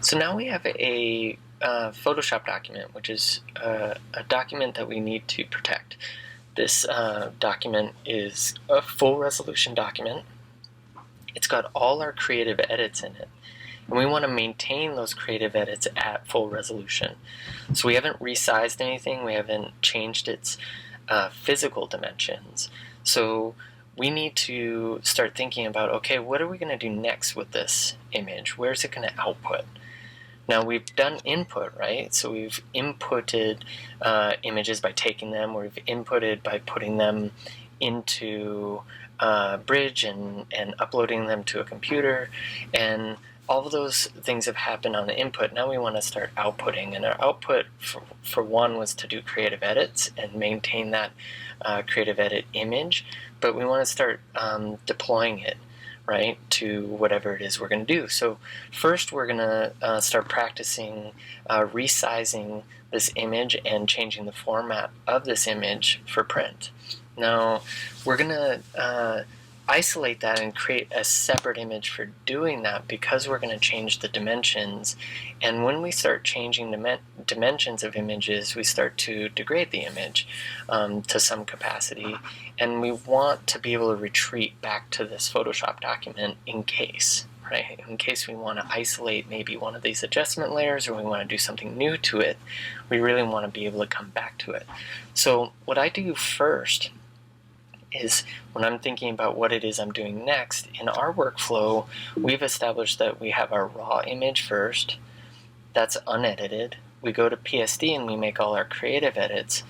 So now we have a Photoshop document, which is a document that we need to protect. This document is a full resolution document. It's got all our creative edits in it, and we want to maintain those creative edits at full resolution. So we haven't resized anything, we haven't changed its physical dimensions. So we need to start thinking about, okay, what are we going to do next with this image? Where's it going to output? Now we've done input, right? So we've inputted images by taking them, or we've inputted by putting them into Bridge and uploading them to a computer, and all of those things have happened on the input. Now we want to start outputting, and our output for one was to do creative edits and maintain that creative edit image, but we want to start deploying it, right, to whatever it is we're going to do. So first we're going to start practicing resizing this image and changing the format of this image for print. Now we're going to isolate that and create a separate image for doing that, because we're going to change the dimensions, and when we start changing dimensions of images, we start to degrade the image to some capacity, and we want to be able to retreat back to this Photoshop document in case, right? In case we want to isolate maybe one of these adjustment layers, or we want to do something new to it, we really want to be able to come back to it. So what I do first is, when I'm thinking about what it is I'm doing next, in our workflow, we've established that we have our raw image first. That's unedited. We go to PSD and we make all our creative edits.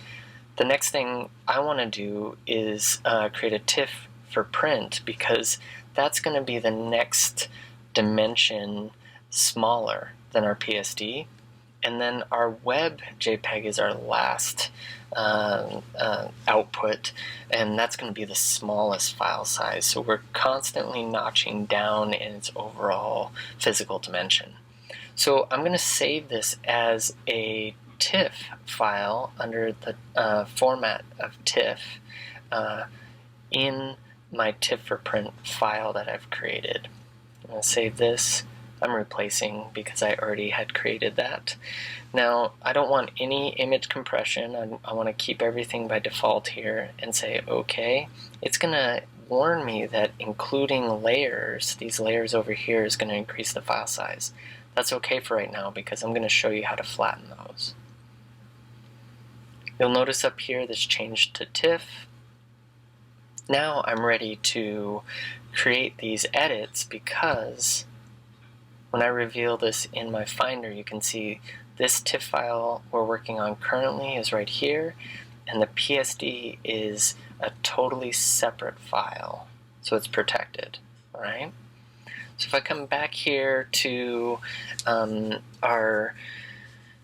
The next thing I want to do is create a TIFF for print, because that's going to be the next dimension smaller than our PSD. And then our web JPEG is our last output, and that's going to be the smallest file size. So we're constantly notching down in its overall physical dimension. So I'm going to save this as a TIFF file under the format of TIFF in my TIFF for print file that I've created. I'm going to save this. I'm replacing because I already had created that. Now, I don't want any image compression. I want to keep everything by default here and say OK. It's going to warn me that including layers, these layers over here, is going to increase the file size. That's OK for right now, because I'm going to show you how to flatten those. You'll notice up here this changed to TIFF. Now I'm ready to create these edits, because when I reveal this in my Finder, you can see this TIFF file we're working on currently is right here, and the PSD is a totally separate file, so it's protected, all right? So if I come back here to our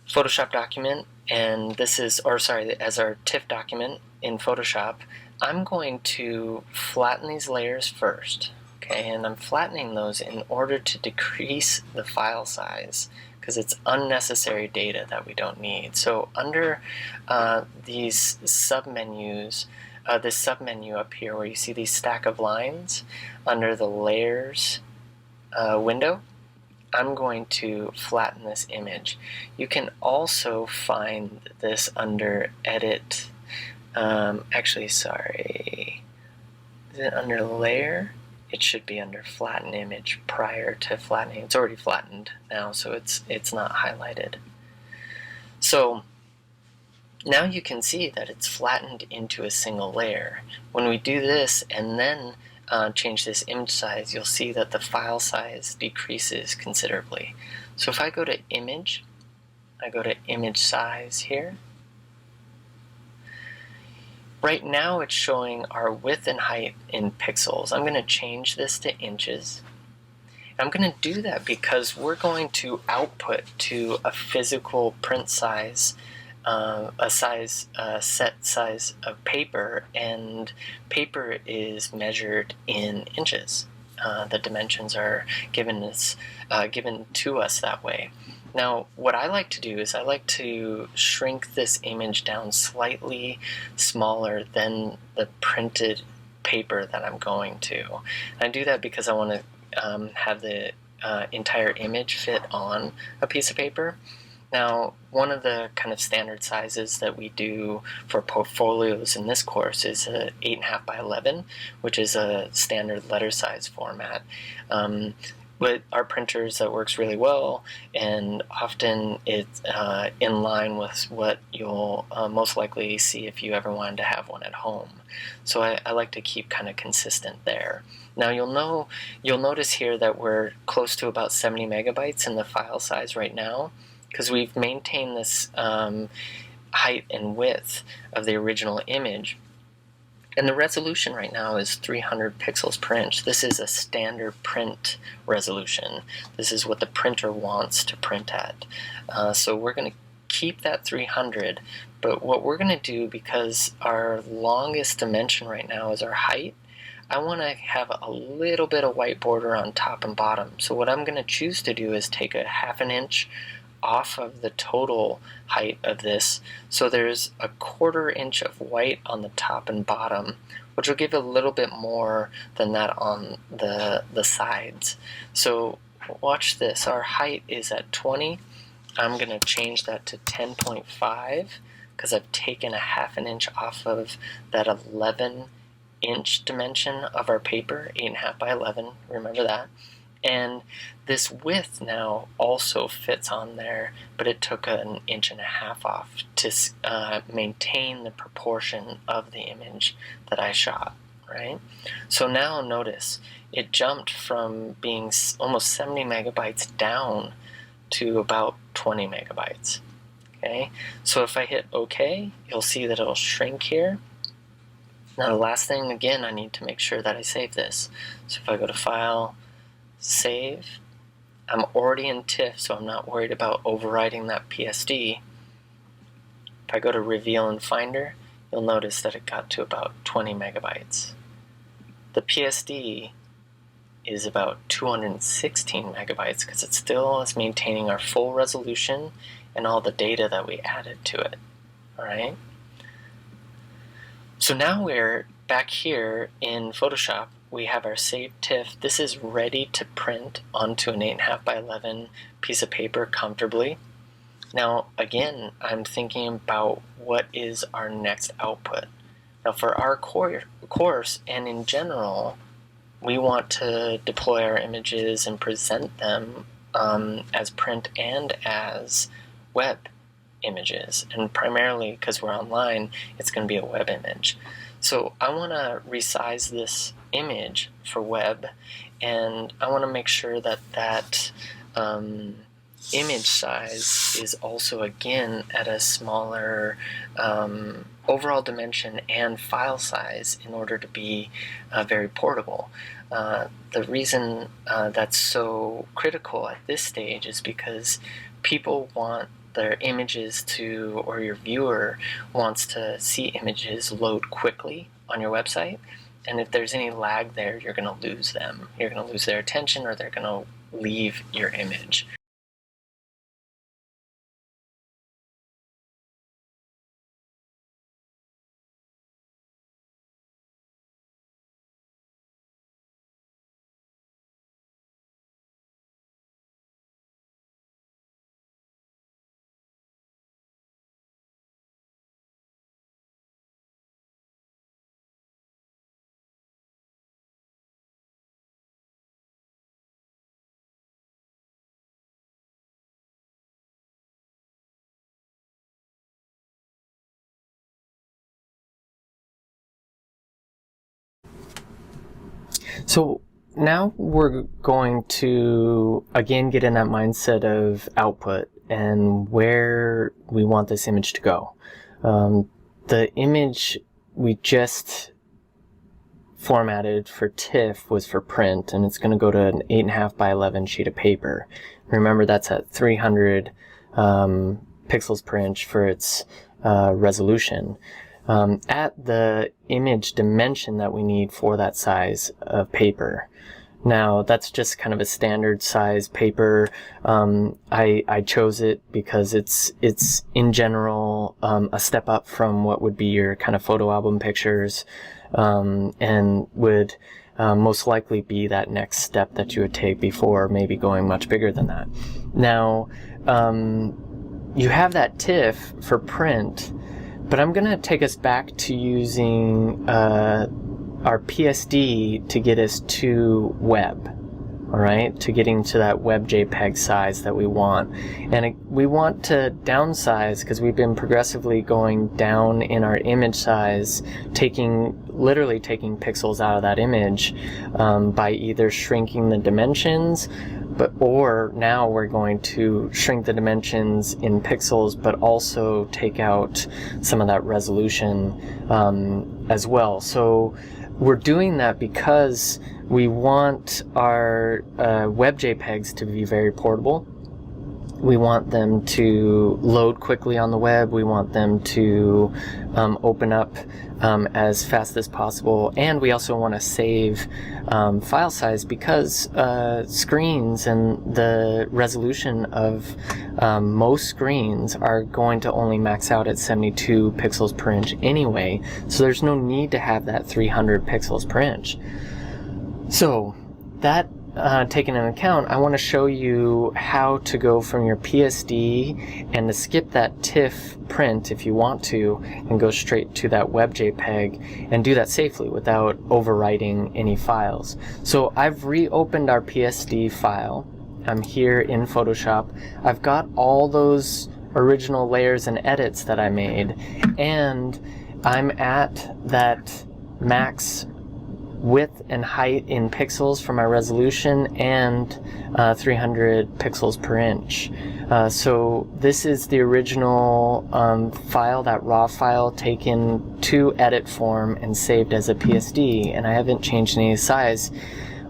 Photoshop document, and this is, or sorry, as our TIFF document in Photoshop, I'm going to flatten these layers first. Okay, and I'm flattening those in order to decrease the file size, because it's unnecessary data that we don't need. So under these submenus, this submenu up here where you see these stack of lines, under the layers window, I'm going to flatten this image. You can also find this under edit, actually sorry, is it under layer? It should be under flatten image prior to flattening. It's already flattened now, so it's not highlighted. So now you can see that it's flattened into a single layer. When we do this and then change this image size, you'll see that the file size decreases considerably. So if I go to image, I go to image size here. Right now it's showing our width and height in pixels. I'm going to change this to inches. I'm going to do that because we're going to output to a physical print size, set size of paper, and paper is measured in inches. The dimensions are given to us that way. Now, what I like to do is I like to shrink this image down slightly smaller than the printed paper that I'm going to. And I do that because I want to have the entire image fit on a piece of paper. Now, one of the kind of standard sizes that we do for portfolios in this course is a 8.5 by 11, which is a standard letter size format. With our printers, that works really well, and often it's in line with what you'll most likely see if you ever wanted to have one at home. So I like to keep kind of consistent there. Now you'll notice here that we're close to about 70 megabytes in the file size right now, because we've maintained this height and width of the original image. And the resolution right now is 300 pixels per inch. This is a standard print resolution. This is what the printer wants to print at. So we're going to keep that 300, but what we're going to do, because our longest dimension right now is our height, I want to have a little bit of white border on top and bottom. So what I'm going to choose to do is take a 1/2 inch off of the total height of this, so there's a 1/4 inch of white on the top and bottom, which will give a little bit more than that on the sides. So watch this, our height is at 20. I'm going to change that to 10.5 because I've taken a 1/2 inch off of that 11-inch dimension of our paper, 8.5 by 11, remember that. And this width now also fits on there, but it took 1.5 inches off to maintain the proportion of the image that I shot, right? So now notice, it jumped from being almost 70 megabytes down to about 20 megabytes, okay? So if I hit OK, you'll see that it'll shrink here. Now the last thing, again, I need to make sure that I save this. So if I go to File, Save, I'm already in TIFF, so I'm not worried about overwriting that PSD. If I go to Reveal in Finder, you'll notice that it got to about 20 megabytes. The PSD is about 216 megabytes because it still is maintaining our full resolution and all the data that we added to it. Alright? So now we're back here in Photoshop. We have our saved TIFF. This is ready to print onto an 8.5 by 11 piece of paper comfortably. Now again, I'm thinking about what is our next output. Now for our course and in general, we want to deploy our images and present them as print and as web images. And primarily, because we're online, it's going to be a web image. So I want to resize this image for web, and I want to make sure that that image size is also again at a smaller overall dimension and file size in order to be very portable. The reason that's so critical at this stage is because people want their images to, or your viewer wants to see images load quickly on your website, and if there's any lag there, you're going to lose them. You're going to lose their attention, or they're going to leave your image. So now we're going to again get in that mindset of output and where we want this image to go. The image we just formatted for TIFF was for print, and it's going to go to an 8.5 by 11 sheet of paper. Remember, that's at 300 pixels per inch for its resolution. At the image dimension that we need for that size of paper. Now that's just kind of a standard size paper. I chose it because it's in general a step up from what would be your kind of photo album pictures, and would most likely be that next step that you would take before maybe going much bigger than that. Now, you have that TIFF for print, but I'm going to take us back to using our PSD to get us to web. All right, to getting to that web JPEG size that we want. And we want to downsize because we've been progressively going down in our image size, literally taking pixels out of that image by either shrinking the dimensions, or now we're going to shrink the dimensions in pixels, but also take out some of that resolution as well. So we're doing that because we want our web JPEGs to be very portable. We want them to load quickly on the web. We want them to open up as fast as possible. And we also want to save file size because screens and the resolution of most screens are going to only max out at 72 pixels per inch anyway. So there's no need to have that 300 pixels per inch. So that taken into account, I want to show you how to go from your PSD and to skip that TIFF print if you want to and go straight to that web JPEG and do that safely without overwriting any files. So I've reopened our PSD file. I'm here in Photoshop. I've got all those original layers and edits that I made, and I'm at that max width and height in pixels for my resolution and 300 pixels per inch. So this is the original file, that raw file taken to edit form and saved as a PSD, and I haven't changed any size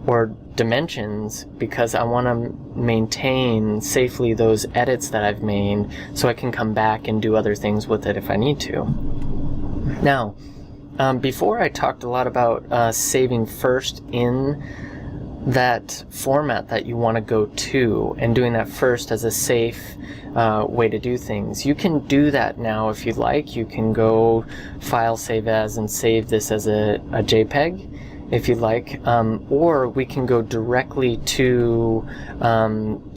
or dimensions because I want to maintain safely those edits that I've made so I can come back and do other things with it if I need to. Now, before I talked a lot about saving first in that format that you want to go to and doing that first as a safe way to do things. You can do that now if you'd like. You can go File, Save As, and save this as a JPEG if you'd like, or we can go directly to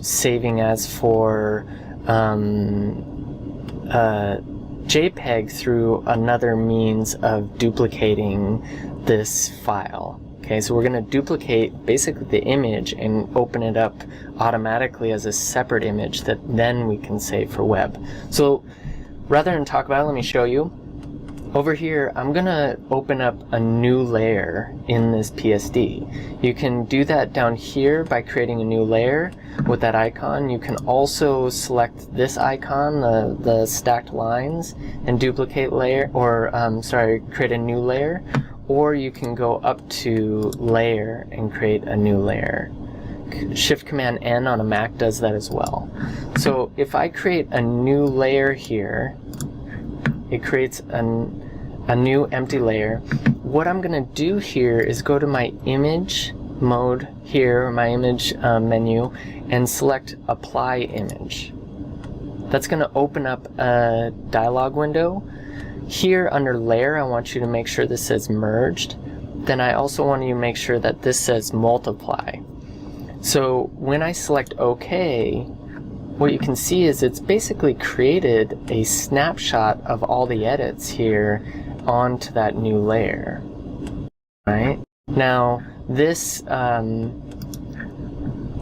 saving as for JPEG through another means of duplicating this file. Okay, so we're going to duplicate basically the image and open it up automatically as a separate image that then we can save for web. So rather than talk about it, let me show you. Over here, I'm going to open up a new layer in this PSD. You can do that down here by creating a new layer with that icon. You can also select this icon, the stacked lines, and duplicate layer, or create a new layer. Or you can go up to layer and create a new layer. Shift-Command-N on a Mac does that as well. So if I create a new layer here, it creates a new empty layer. What I'm going to do here is go to my image mode here, my image menu, and select Apply Image. That's going to open up a dialog window. Here under Layer, I want you to make sure this says Merged. Then I also want you to make sure that this says Multiply. So when I select OK, what you can see is it's basically created a snapshot of all the edits here onto that new layer. Right? Now, this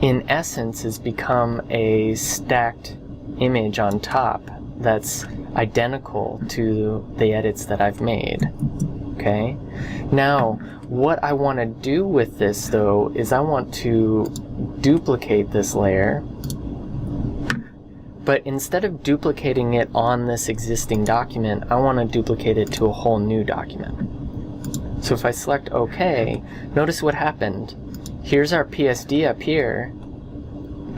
in essence has become a stacked image on top that's identical to the edits that I've made. Okay? Now, what I want to do with this though is I want to duplicate this layer, but instead of duplicating it on this existing document, I want to duplicate it to a whole new document. So if I select OK, notice what happened. Here's our PSD up here.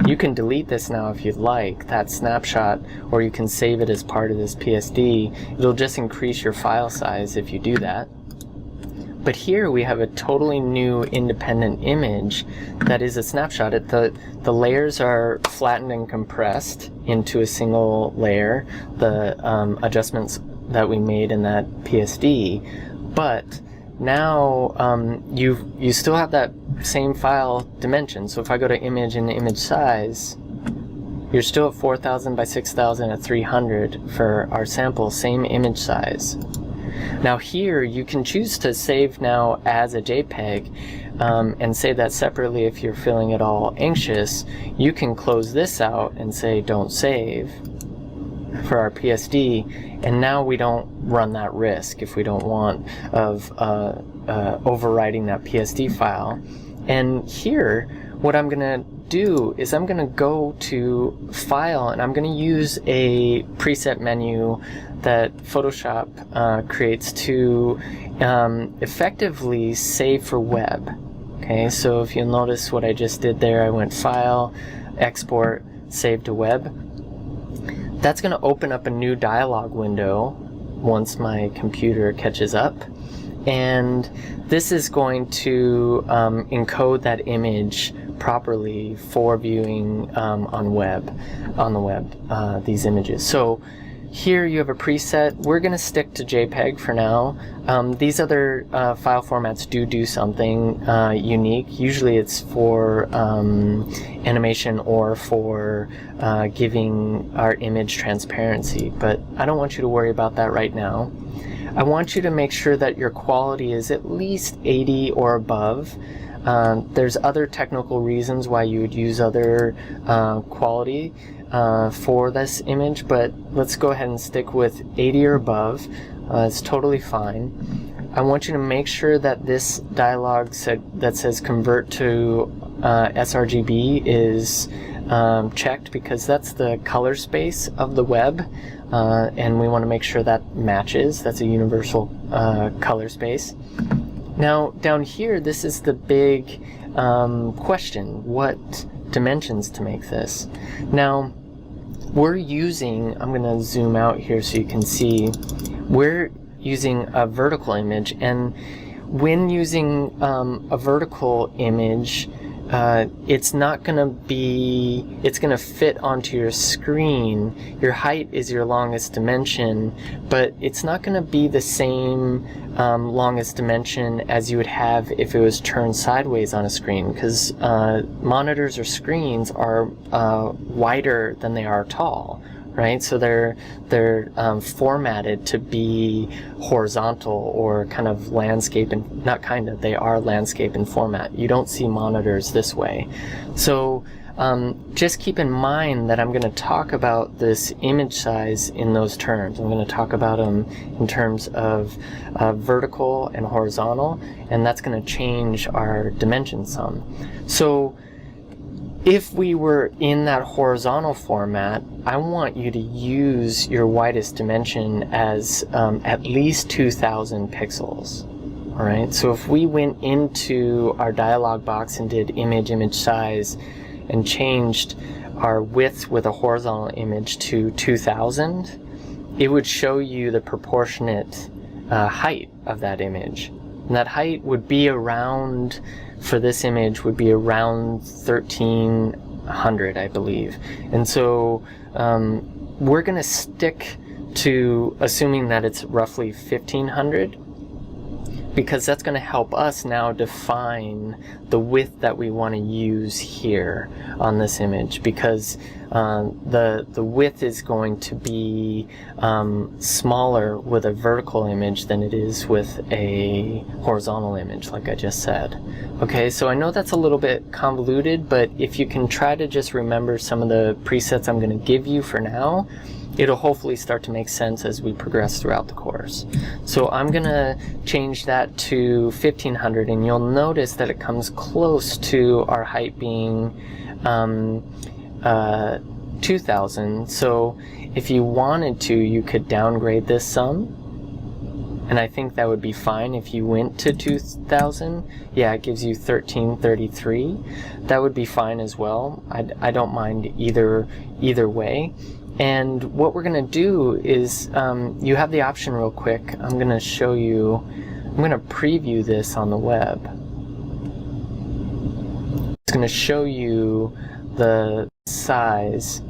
You can delete this now if you'd like, that snapshot, or you can save it as part of this PSD. It'll just increase your file size if you do that. But here we have a totally new independent image that is a snapshot. The layers are flattened and compressed into a single layer, the adjustments that we made in that PSD, but now you still have that same file dimension. So if I go to image and image size, you're still at 4000 by 6000 at 300 for our sample, same image size. Now here you can choose to save now as a JPEG and save that separately if you're feeling at all anxious. You can close this out and say don't save for our PSD, and now we don't run that risk if we don't want of overwriting that PSD file. And here what I'm going to do is I'm going to go to File, and I'm going to use a preset menu that Photoshop creates to effectively save for web. Okay, so if you'll notice what I just did there, I went File, Export, Save to Web. That's going to open up a new dialog window once my computer catches up, and this is going to encode that image properly for viewing on the web, these images. So here you have a preset. We're going to stick to JPEG for now. These other file formats do something unique. Usually it's for animation or for giving our image transparency, but I don't want you to worry about that right now. I want you to make sure that your quality is at least 80 or above. There's other technical reasons why you would use other quality for this image, but let's go ahead and stick with 80 or above. It's totally fine. I want you to make sure that this dialog that says convert to sRGB is checked, because that's the color space of the web, and we want to make sure that matches. That's a universal color space. Now down here, this is the big question: what dimensions to make this? Now we're using, I'm going to zoom out here so you can see, we're using a vertical image, and when using a vertical image, it's not going to be, it's going to fit onto your screen. Your height is your longest dimension, but it's not going to be the same longest dimension as you would have if it was turned sideways on a screen, because monitors or screens are wider than they are tall, right? So they're formatted to be horizontal or kind of landscape, and not kind of, they are landscape in format. You don't see monitors this way. So just keep in mind that I'm going to talk about this image size in those terms. I'm going to talk about them in terms of vertical and horizontal, and that's going to change our dimension some. So if we were in that horizontal format, I want you to use your widest dimension as at least 2000 pixels. All right, so if we went into our dialog box and did image size and changed our width with a horizontal image to 2000, it would show you the proportionate height of that image. And that height would be around, for this image, would be around 1300, I believe. And so we're going to stick to assuming that it's roughly 1500, because that's going to help us now define the width that we want to use here on this image, because the width is going to be smaller with a vertical image than it is with a horizontal image, like I just said. Okay, so I know that's a little bit convoluted, but if you can try to just remember some of the presets I'm going to give you for now, it'll hopefully start to make sense as we progress throughout the course. So I'm going to change that to 1500, and you'll notice that it comes close to our height being 2000. So if you wanted to, you could downgrade this some, and I think that would be fine. If you went to 2000, yeah, it gives you 1333. That would be fine as well. I don't mind either way. And what we're going to do is, you have the option real quick. I'm going to show you, I'm going to preview this on the web. It's going to show you the size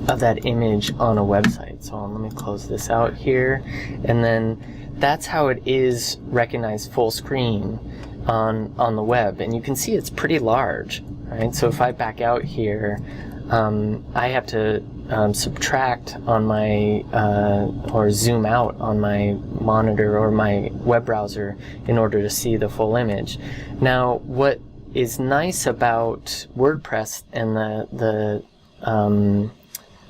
of that image on a website. So let me close this out here, and then that's how it is recognized full screen on the web. And you can see it's pretty large, right? So if I back out here, I have to subtract on my or zoom out on my monitor or my web browser in order to see the full image. Now, what is nice about WordPress and the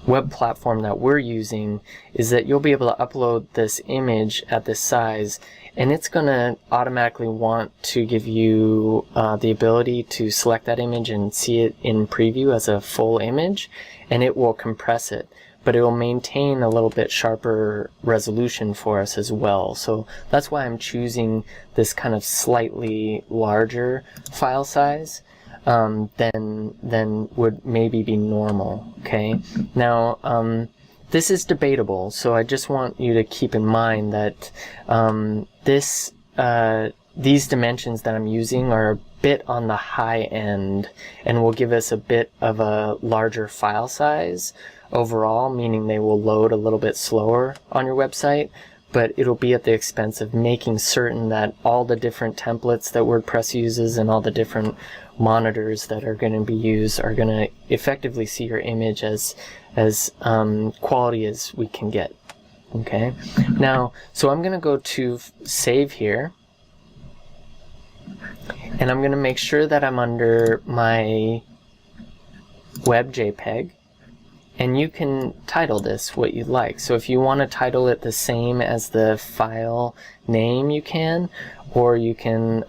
web platform that we're using is that you'll be able to upload this image at this size, and it's going to automatically want to give you the ability to select that image and see it in preview as a full image, and it will compress it, but it will maintain a little bit sharper resolution for us as well. So that's why I'm choosing this kind of slightly larger file size than would maybe be normal. Okay, now this is debatable, so I just want you to keep in mind that these dimensions that I'm using are a bit on the high end and will give us a bit of a larger file size overall, meaning they will load a little bit slower on your website, but it'll be at the expense of making certain that all the different templates that WordPress uses and all the different monitors that are going to be used are going to effectively see your image as quality as we can get. Okay, now, so I'm going to go to save here, and I'm going to make sure that I'm under my web JPEG, and you can title this what you'd like. So if you want to title it the same as the file name, you can, or you can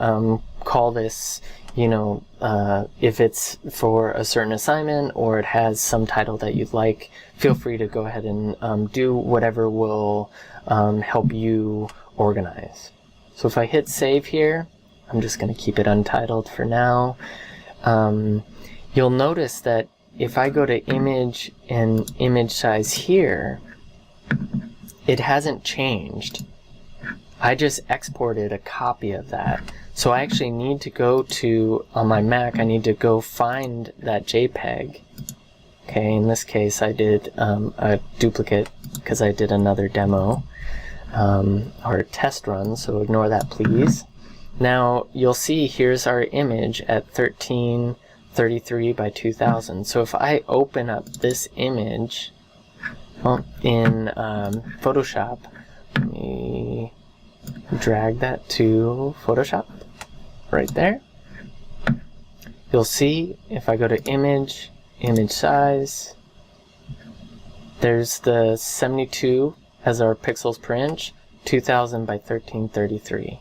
call this, you know, if it's for a certain assignment or it has some title that you'd like, feel free to go ahead and do whatever will help you organize. So if I hit save here, I'm just going to keep it untitled for now. You'll notice that if I go to image and image size here, it hasn't changed. I just exported a copy of that. So I actually need to go to, on my Mac, I need to go find that JPEG. Okay, in this case I did a duplicate because I did another demo or test run, so ignore that please. Now you'll see here's our image at 1333 by 2000. So if I open up this image in Photoshop, let me drag that to Photoshop right there. You'll see if I go to image, image size, there's the 72 as our pixels per inch, 2000 by 1333.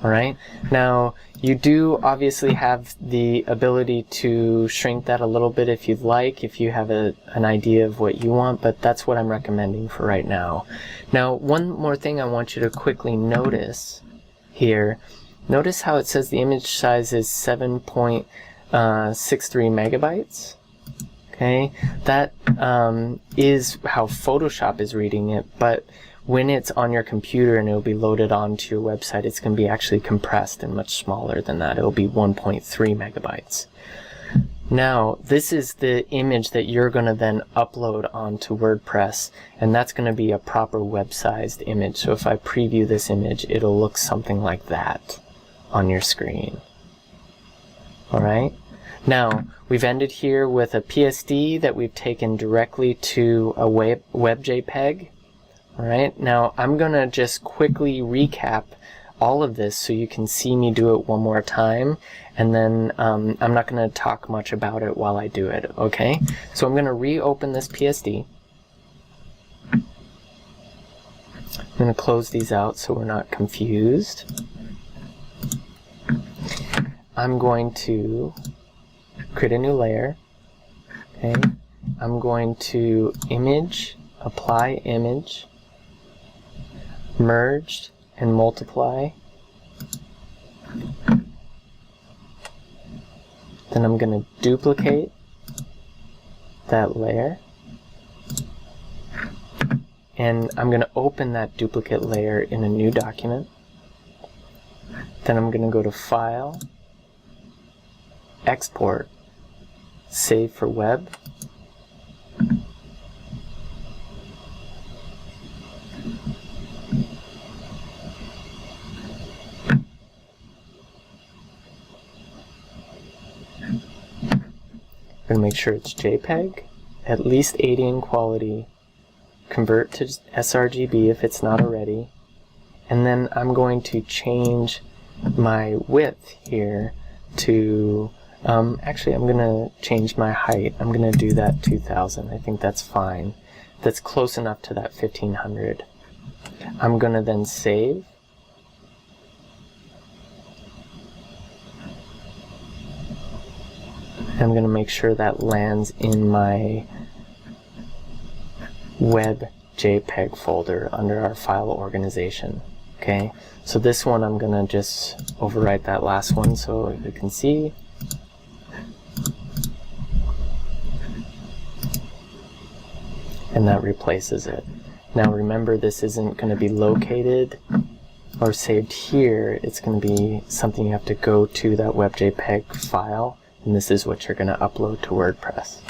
Alright, now you do obviously have the ability to shrink that a little bit if you'd like, if you have an idea of what you want, but that's what I'm recommending for right now. Now, one more thing I want you to quickly notice here. Notice how it says the image size is 7.63 megabytes. Okay, that is how Photoshop is reading it, but when it's on your computer and it'll be loaded onto your website, it's going to be actually compressed and much smaller than that. It'll be 1.3 megabytes. Now, this is the image that you're going to then upload onto WordPress, and that's going to be a proper web-sized image. So if I preview this image, it'll look something like that on your screen. Alright? Now, we've ended here with a PSD that we've taken directly to a web JPEG. Alright, now I'm going to just quickly recap all of this so you can see me do it one more time, and then I'm not going to talk much about it while I do it, okay? So I'm going to reopen this PSD. I'm going to close these out so we're not confused. I'm going to create a new layer, okay? I'm going to image, apply image, merged and multiply. Then I'm going to duplicate that layer, and I'm going to open that duplicate layer in a new document. Then I'm going to go to File, Export, Save for Web, going to make sure it's JPEG, at least 80 in quality, convert to sRGB if it's not already, and then I'm going to change my width here to, actually I'm going to change my height. I'm going to do that 2000. I think that's fine. That's close enough to that 1500. I'm going to then save. I'm going to make sure that lands in my web JPEG folder under our file organization. Okay, so this one I'm going to just overwrite that last one so you can see. And that replaces it. Now remember, this isn't going to be located or saved here. It's going to be something you have to go to that web JPEG file, and this is what you're going to upload to WordPress.